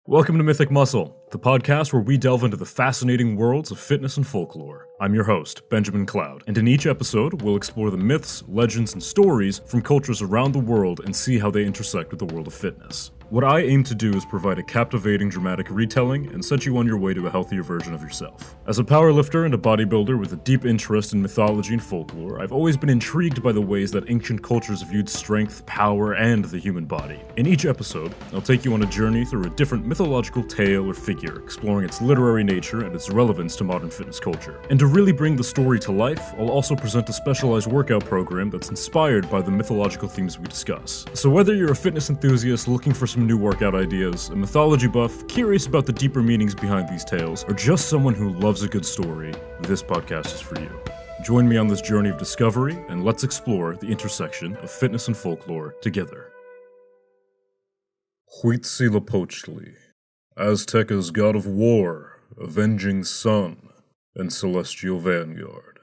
Welcome to Mythic Muscle, the podcast where we delve into the fascinating worlds of fitness and folklore. I'm your host, Benjamin Cloud, and in each episode, we'll explore the myths, legends, and stories from cultures around the world and see how they intersect with the world of fitness. What I aim to do is provide a captivating, dramatic retelling and set you on your way to a healthier version of yourself. As a powerlifter and a bodybuilder with a deep interest in mythology and folklore, I've always been intrigued by the ways that ancient cultures viewed strength, power, and the human body. In each episode, I'll take you on a journey through a different mythological tale or figure, exploring its literary nature and its relevance to modern fitness culture. And to really bring the story to life, I'll also present a specialized workout program that's inspired by the mythological themes we discuss. So whether you're a fitness enthusiast looking for some new workout ideas, a mythology buff curious about the deeper meanings behind these tales, or just someone who loves a good story, this podcast is for you. Join me on this journey of discovery, and let's explore the intersection of fitness and folklore together. Huitzilopochtli, Azteca's god of war, avenging sun, and celestial vanguard.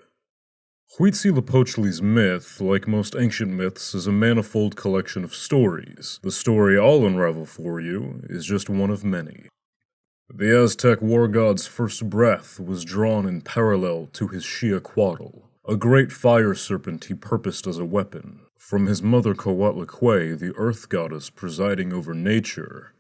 Huitzilopochtli's myth, like most ancient myths, is a manifold collection of stories. The story I'll unravel for you is just one of many. The Aztec war god's first breath was drawn in parallel to his Huitzilopochtli, a great fire serpent he purposed as a weapon. From his mother Tlachtli, the earth goddess presiding over nature,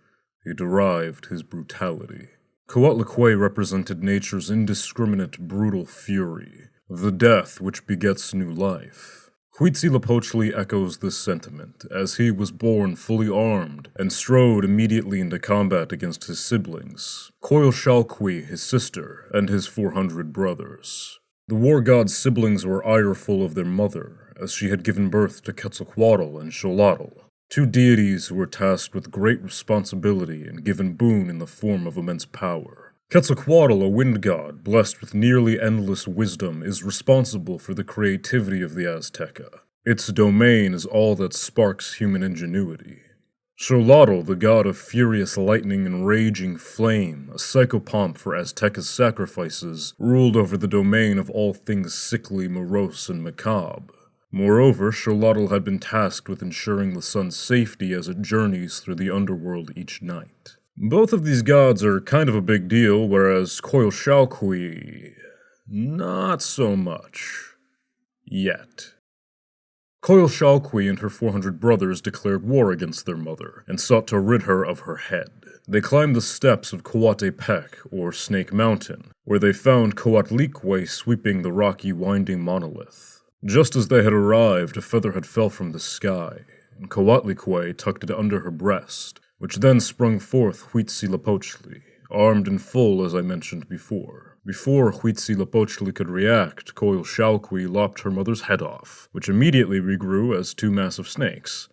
he derived his brutality. Tlachtli represented nature's indiscriminate, brutal fury, the death which begets new life. Huitzilopochtli echoes this sentiment, as he was born fully armed and strode immediately into combat against his siblings, Huitzilopochtli, his sister, and his 400 brothers. The war god's siblings were ireful of their mother, as she had given birth to Quetzalcoatl and Xolotl, two deities who were tasked with great responsibility and given boon in the form of immense power. Quetzalcoatl, a wind god, blessed with nearly endless wisdom, is responsible for the creativity of the Azteca. Its domain is all that sparks human ingenuity. Xolotl, the god of furious lightning and raging flame, a psychopomp for Azteca's sacrifices, ruled over the domain of all things sickly, morose, and macabre. Moreover, Xolotl had been tasked with ensuring the sun's safety as it journeys through the underworld each night. Both of these gods are kind of a big deal, whereas Huitzilopochtli, not so much. Yet. Huitzilopochtli and her 400 brothers declared war against their mother, and sought to rid her of her head. They climbed the steps of Coatepec, or Snake Mountain, where they found Tlachtli sweeping the rocky, winding monolith. Just as they had arrived, a feather had fell from the sky, and Tlachtli tucked it under her breast, which then sprung forth Huitzilopochtli, armed in full as I mentioned before. Before Huitzilopochtli could react, Huitzilopochtli lopped her mother's head off, which immediately regrew as two massive snakes.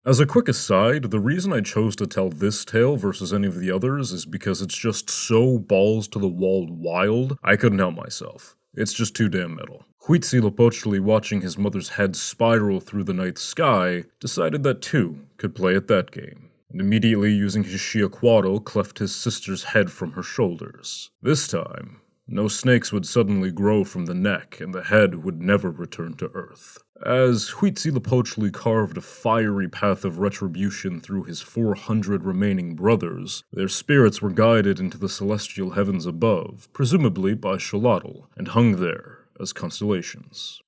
As a quick aside, the reason I chose to tell this tale versus any of the others is because it's just so balls-to-the-wall wild, I couldn't help myself. It's just too damn metal. Huitzilopochtli, watching his mother's head spiral through the night sky, decided that too could play at that game, and immediately using his Huitzilopochtli cleft his sister's head from her shoulders. This time, no snakes would suddenly grow from the neck, and the head would never return to Earth. As Huitzilopochtli carved a fiery path of retribution through his 400 remaining brothers, their spirits were guided into the celestial heavens above, presumably by Xolotl, and hung there as constellations.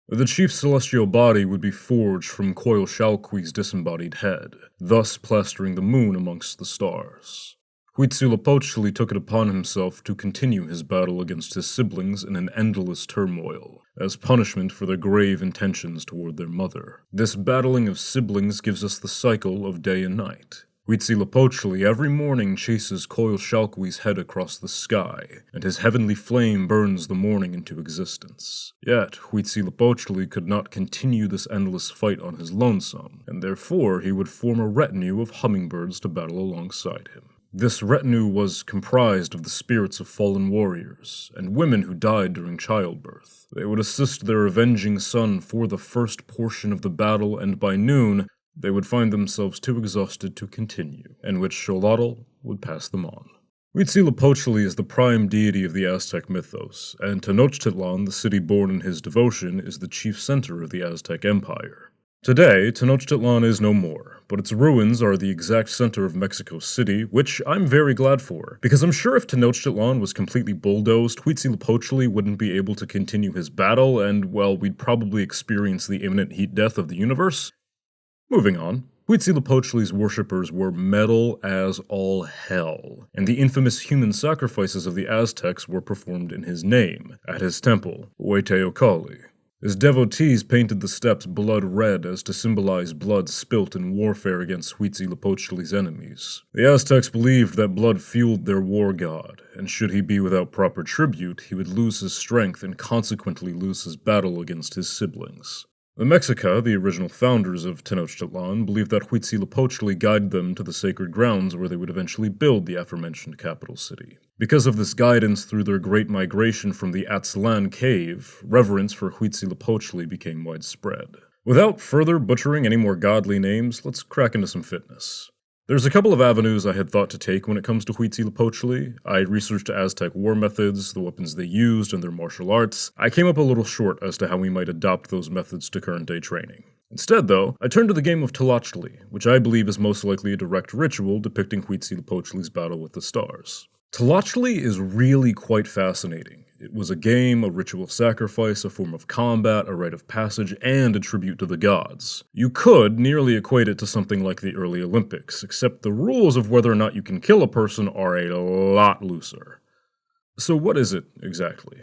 The chief celestial body would be forged from Huitzilopochtli's disembodied head, thus plastering the moon amongst the stars. Huitzilopochtli took it upon himself to continue his battle against his siblings in an endless turmoil, as punishment for their grave intentions toward their mother. This battling of siblings gives us the cycle of day and night. Huitzilopochtli every morning chases Huitzilopochtli's head across the sky, and his heavenly flame burns the morning into existence. Yet, Huitzilopochtli could not continue this endless fight on his lonesome, and therefore he would form a retinue of hummingbirds to battle alongside him. This retinue was comprised of the spirits of fallen warriors, and women who died during childbirth. They would assist their avenging son for the first portion of the battle, and by noon, they would find themselves too exhausted to continue, in which Xolotl would pass them on. Huitzilopochtli is the prime deity of the Aztec mythos, and Tenochtitlan, the city born in his devotion, is the chief center of the Aztec Empire. Today, Tenochtitlan is no more, but its ruins are the exact center of Mexico City, which I'm very glad for, because I'm sure if Tenochtitlan was completely bulldozed, Huitzilopochtli wouldn't be able to continue his battle, and, well, we'd probably experience the imminent heat death of the universe. Moving on. Huitzilopochtli's worshippers were metal as all hell, and the infamous human sacrifices of the Aztecs were performed in his name, at his temple, Huitzilopochtli. His devotees painted the steps blood red as to symbolize blood spilt in warfare against Huitzilopochtli's enemies. The Aztecs believed that blood fueled their war god, and should he be without proper tribute, he would lose his strength and consequently lose his battle against his siblings. The Mexica, the original founders of Tenochtitlan, believed that Huitzilopochtli guided them to the sacred grounds where they would eventually build the aforementioned capital city. Because of this guidance through their great migration from the Aztlan cave, reverence for Huitzilopochtli became widespread. Without further butchering any more godly names, let's crack into some fitness. There's a couple of avenues I had thought to take when it comes to Huitzilopochtli. I researched Aztec war methods, the weapons they used, and their martial arts. I came up a little short as to how we might adopt those methods to current-day training. Instead, though, I turned to the game of Tlachtli, which I believe is most likely a direct ritual depicting Huitzilopochtli's battle with the stars. Tlachtli is really quite fascinating. It was a game, a ritual sacrifice, a form of combat, a rite of passage, and a tribute to the gods. You could nearly equate it to something like the early Olympics, except the rules of whether or not you can kill a person are a lot looser. So what is it, exactly?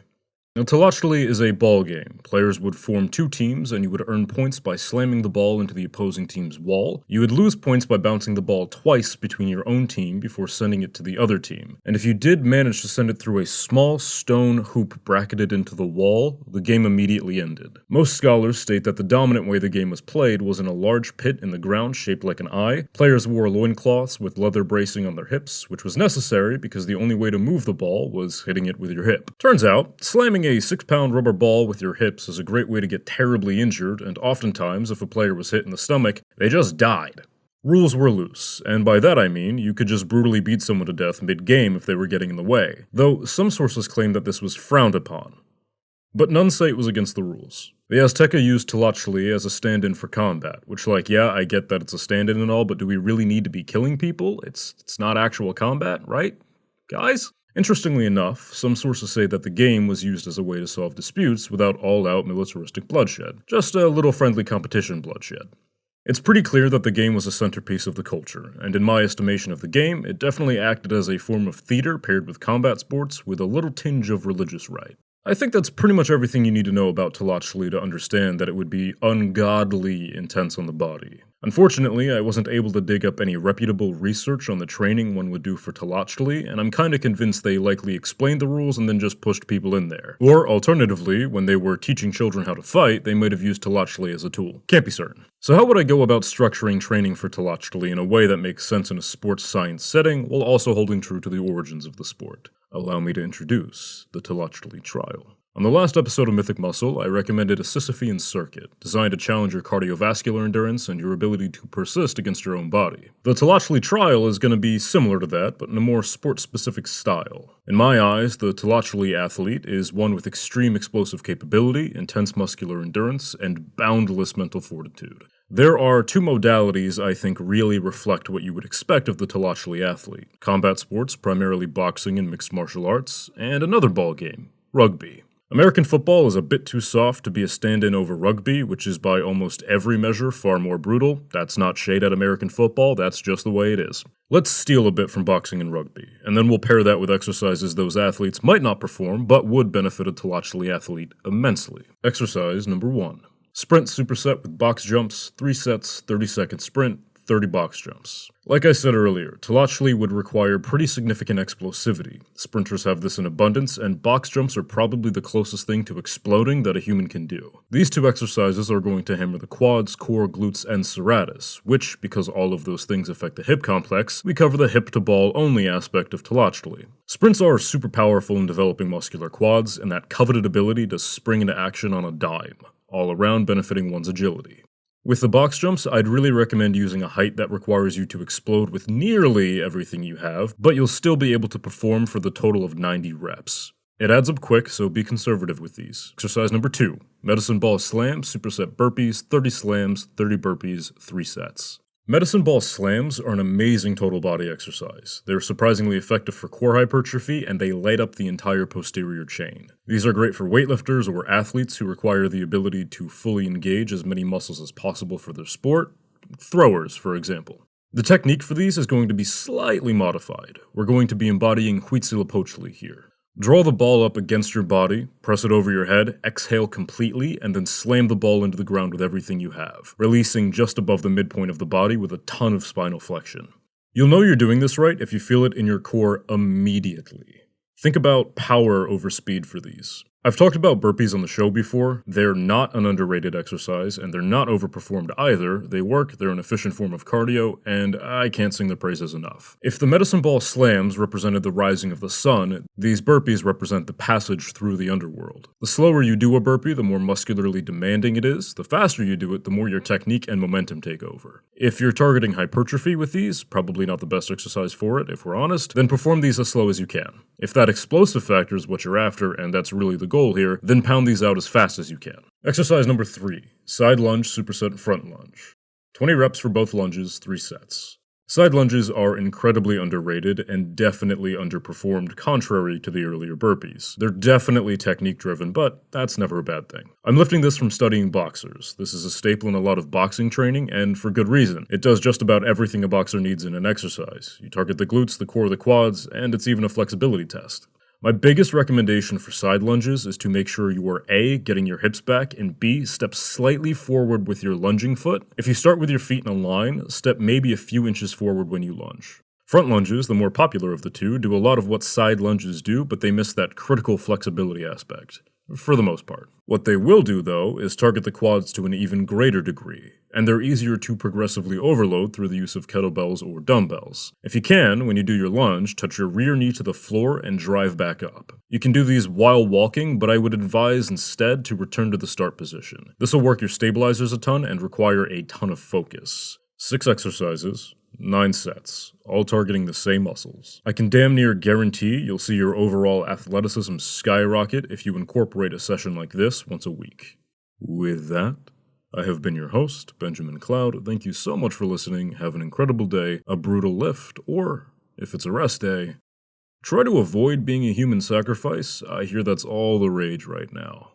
Now, Tlachtli is a ball game. Players would form two teams, and you would earn points by slamming the ball into the opposing team's wall. You would lose points by bouncing the ball twice between your own team before sending it to the other team. And if you did manage to send it through a small stone hoop bracketed into the wall, the game immediately ended. Most scholars state that the dominant way the game was played was in a large pit in the ground shaped like an eye. Players wore loincloths with leather bracing on their hips, which was necessary because the only way to move the ball was hitting it with your hip. Turns out, slamming a 6-pound rubber ball with your hips is a great way to get terribly injured, and oftentimes, if a player was hit in the stomach, they just died. Rules were loose, and by that I mean you could just brutally beat someone to death mid-game if they were getting in the way, though some sources claim that this was frowned upon. But none say it was against the rules. The Azteca used Tlachtli as a stand-in for combat, which yeah, I get that it's a stand-in and all, but do we really need to be killing people? It's not actual combat, right? Guys? Interestingly enough, some sources say that the game was used as a way to solve disputes without all-out militaristic bloodshed, just a little friendly competition bloodshed. It's pretty clear that the game was a centerpiece of the culture, and in my estimation of the game, it definitely acted as a form of theater paired with combat sports with a little tinge of religious rite. I think that's pretty much everything you need to know about Tlachtli to understand that it would be ungodly intense on the body. Unfortunately, I wasn't able to dig up any reputable research on the training one would do for Tlachtli, and I'm kinda convinced they likely explained the rules and then just pushed people in there. Or, alternatively, when they were teaching children how to fight, they might have used Tlachtli as a tool. Can't be certain. So how would I go about structuring training for Tlachtli in a way that makes sense in a sports science setting, while also holding true to the origins of the sport? Allow me to introduce the Tlachtli trial. On the last episode of Mythic Muscle, I recommended a Sisyphean circuit, designed to challenge your cardiovascular endurance and your ability to persist against your own body. The Tlachtli trial is going to be similar to that, but in a more sport-specific style. In my eyes, the Tlachtli athlete is one with extreme explosive capability, intense muscular endurance, and boundless mental fortitude. There are two modalities I think really reflect what you would expect of the Tlachtli athlete. Combat sports, primarily boxing and mixed martial arts, and another ball game, rugby. American football is a bit too soft to be a stand-in over rugby, which is by almost every measure far more brutal. That's not shade at American football, that's just the way it is. Let's steal a bit from boxing and rugby, and then we'll pair that with exercises those athletes might not perform, but would benefit a Tlachtli athlete immensely. Exercise number 1. Sprint superset with box jumps, 3 sets, 30-second sprint, 30 box jumps. Like I said earlier, Tlachtli would require pretty significant explosivity. Sprinters have this in abundance, and box jumps are probably the closest thing to exploding that a human can do. These two exercises are going to hammer the quads, core, glutes, and serratus, which, because all of those things affect the hip complex, we cover the hip-to-ball only aspect of Tlachtli. Sprints are super powerful in developing muscular quads, and that coveted ability to spring into action on a dime, all around benefiting one's agility. With the box jumps, I'd really recommend using a height that requires you to explode with nearly everything you have, but you'll still be able to perform for the total of 90 reps. It adds up quick, so be conservative with these. Exercise number 2. Medicine ball slams, superset burpees, 30 slams, 30 burpees, 3 sets. Medicine ball slams are an amazing total body exercise. They're surprisingly effective for core hypertrophy, and they light up the entire posterior chain. These are great for weightlifters or athletes who require the ability to fully engage as many muscles as possible for their sport. Throwers, for example. The technique for these is going to be slightly modified. We're going to be embodying Huitzilopochtli here. Draw the ball up against your body, press it over your head, exhale completely, and then slam the ball into the ground with everything you have, releasing just above the midpoint of the body with a ton of spinal flexion. You'll know you're doing this right if you feel it in your core immediately. Think about power over speed for these. I've talked about burpees on the show before. They're not an underrated exercise, and they're not overperformed either. They work, they're an efficient form of cardio, and I can't sing the praises enough. If the medicine ball slams represented the rising of the sun, these burpees represent the passage through the underworld. The slower you do a burpee, the more muscularly demanding it is. The faster you do it, the more your technique and momentum take over. If you're targeting hypertrophy with these, probably not the best exercise for it, if we're honest, then perform these as slow as you can. If that explosive factor is what you're after, and that's really the goal here, then pound these out as fast as you can. Exercise number 3, side lunge, superset, front lunge. 20 reps for both lunges, 3 sets. Side lunges are incredibly underrated and definitely underperformed contrary to the earlier burpees. They're definitely technique driven, but that's never a bad thing. I'm lifting this from studying boxers. This is a staple in a lot of boxing training, and for good reason. It does just about everything a boxer needs in an exercise. You target the glutes, the core, the quads, and it's even a flexibility test. My biggest recommendation for side lunges is to make sure you are A, getting your hips back, and B, step slightly forward with your lunging foot. If you start with your feet in a line, step maybe a few inches forward when you lunge. Front lunges, the more popular of the two, do a lot of what side lunges do, but they miss that critical flexibility aspect. For the most part. What they will do, though, is target the quads to an even greater degree, and they're easier to progressively overload through the use of kettlebells or dumbbells. If you can, when you do your lunge, touch your rear knee to the floor and drive back up. You can do these while walking, but I would advise instead to return to the start position. This will work your stabilizers a ton and require a ton of focus. 6 exercises. 9 sets, all targeting the same muscles. I can damn near guarantee you'll see your overall athleticism skyrocket if you incorporate a session like this once a week. With that, I have been your host, Benjamin Cloud. Thank you so much for listening. Have an incredible day, a brutal lift, or, if it's a rest day, try to avoid being a human sacrifice. I hear that's all the rage right now.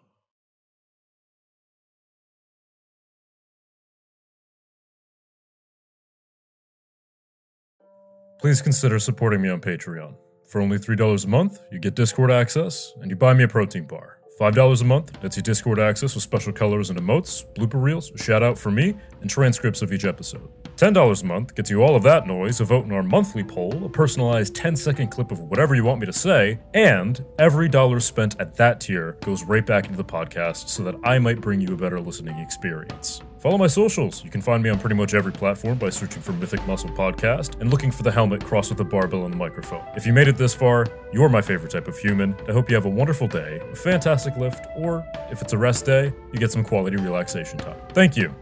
Please consider supporting me on Patreon. For only $3 a month, you get Discord access, and you buy me a protein bar. $5 a month gets you Discord access with special colors and emotes, blooper reels, a shout out from me, and transcripts of each episode. $10 a month gets you all of that noise, a vote in our monthly poll, a personalized 10-second clip of whatever you want me to say, and every dollar spent at that tier goes right back into the podcast so that I might bring you a better listening experience. Follow my socials. You can find me on pretty much every platform by searching for Mythic Muscle Podcast and looking for the helmet crossed with a barbell and a microphone. If you made it this far, you're my favorite type of human. I hope you have a wonderful day, a fantastic lift, or if it's a rest day, you get some quality relaxation time. Thank you.